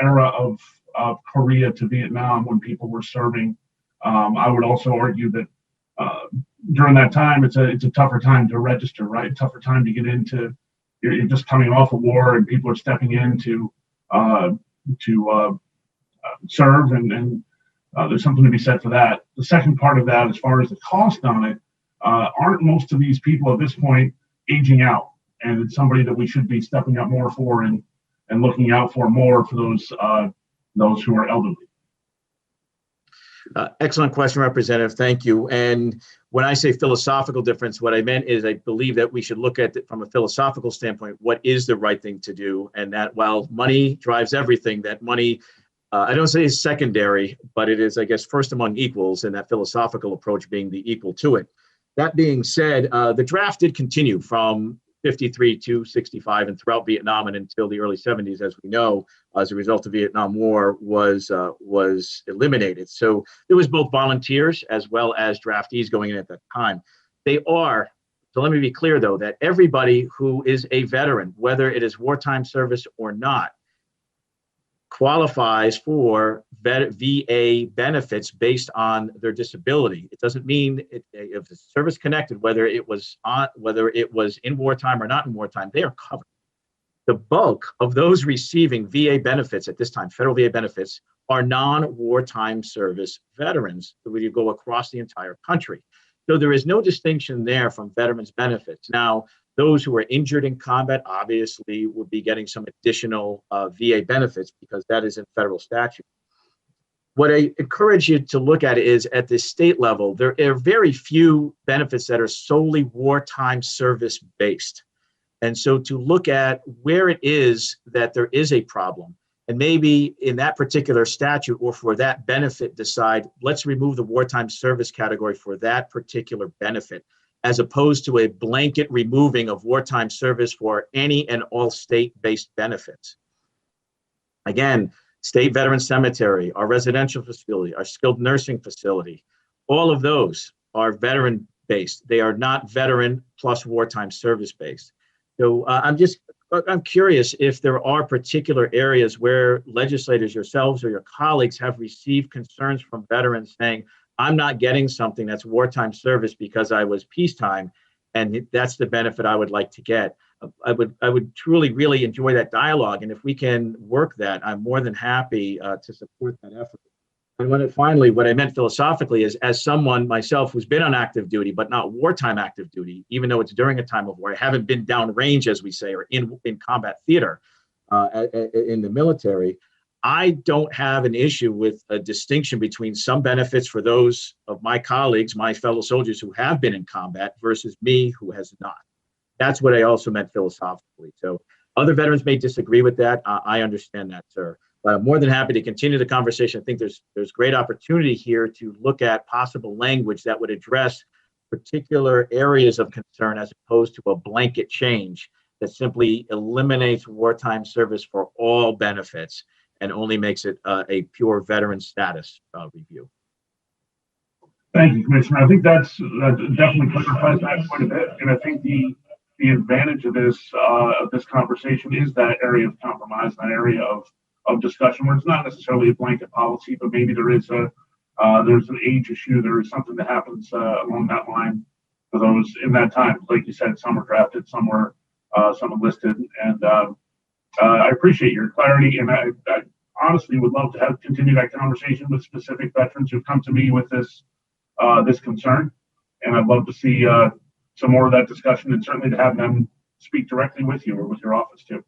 era of Korea to Vietnam when people were serving. I would also argue that during that time, it's a tougher time to register, right? Tougher time to get into. You're just coming off a war, and people are stepping in to serve, and there's something to be said for that. The second part of that, as far as the cost on it, aren't most of these people at this point aging out? And it's somebody that we should be stepping up more for and looking out for more for those who are elderly. Excellent question, Representative. Thank you. And when I say philosophical difference, what I meant is I believe that we should look at it from a philosophical standpoint, what is the right thing to do? And that while money drives everything, that money, I don't say is secondary, but it is, I guess, first among equals, and that philosophical approach being the equal to it. That being said, the draft did continue from 53 to 65 and throughout Vietnam and until the early 70s, as we know, as a result of the Vietnam War was eliminated. So there was both volunteers as well as draftees going in at that time. So let me be clear though, that everybody who is a veteran, whether it is wartime service or not, qualifies for VA benefits based on their disability. It doesn't mean if it's service connected, whether it was in wartime or not in wartime, they are covered. The bulk of those receiving VA benefits at this time, federal VA benefits, are non-wartime service veterans when you go across the entire country. So there is no distinction there from veterans benefits. Now, those who are injured in combat obviously will be getting some additional VA benefits because that is in federal statute. What I encourage you to look at is at the state level, there are very few benefits that are solely wartime service based. And so to look at where it is that there is a problem, and maybe in that particular statute or for that benefit decide, let's remove the wartime service category for that particular benefit, as opposed to a blanket removing of wartime service for any and all state-based benefits. Again, State Veteran Cemetery, our residential facility, our skilled nursing facility, all of those are veteran-based. They are not veteran plus wartime service-based. So I'm curious if there are particular areas where legislators, yourselves or your colleagues, have received concerns from veterans saying, I'm not getting something that's wartime service because I was peacetime, and that's the benefit I would like to get. I would truly, really enjoy that dialogue. And if we can work that, I'm more than happy to support that effort. And what I meant philosophically is, as someone myself who's been on active duty, but not wartime active duty, even though it's during a time of war, I haven't been downrange, as we say, or in combat theater in the military. I don't have an issue with a distinction between some benefits for those of my colleagues, my fellow soldiers who have been in combat versus me who has not. That's what I also meant philosophically. So other veterans may disagree with that. I understand that, sir. But I'm more than happy to continue the conversation. I think there's great opportunity here to look at possible language that would address particular areas of concern as opposed to a blanket change that simply eliminates wartime service for all benefits and only makes it a pure veteran status review. Thank you, Commissioner. I think that definitely clarifies that quite a bit. And I think the advantage of this conversation is that area of compromise, that area of discussion where it's not necessarily a blanket policy, but maybe there's an age issue, there is something that happens along that line for those in that time. Like you said, some were drafted, some were enlisted, and I appreciate your clarity, and I honestly would love to continue that conversation with specific veterans who've come to me with this concern, and I'd love to see some more of that discussion, and certainly to have them speak directly with you or with your office too.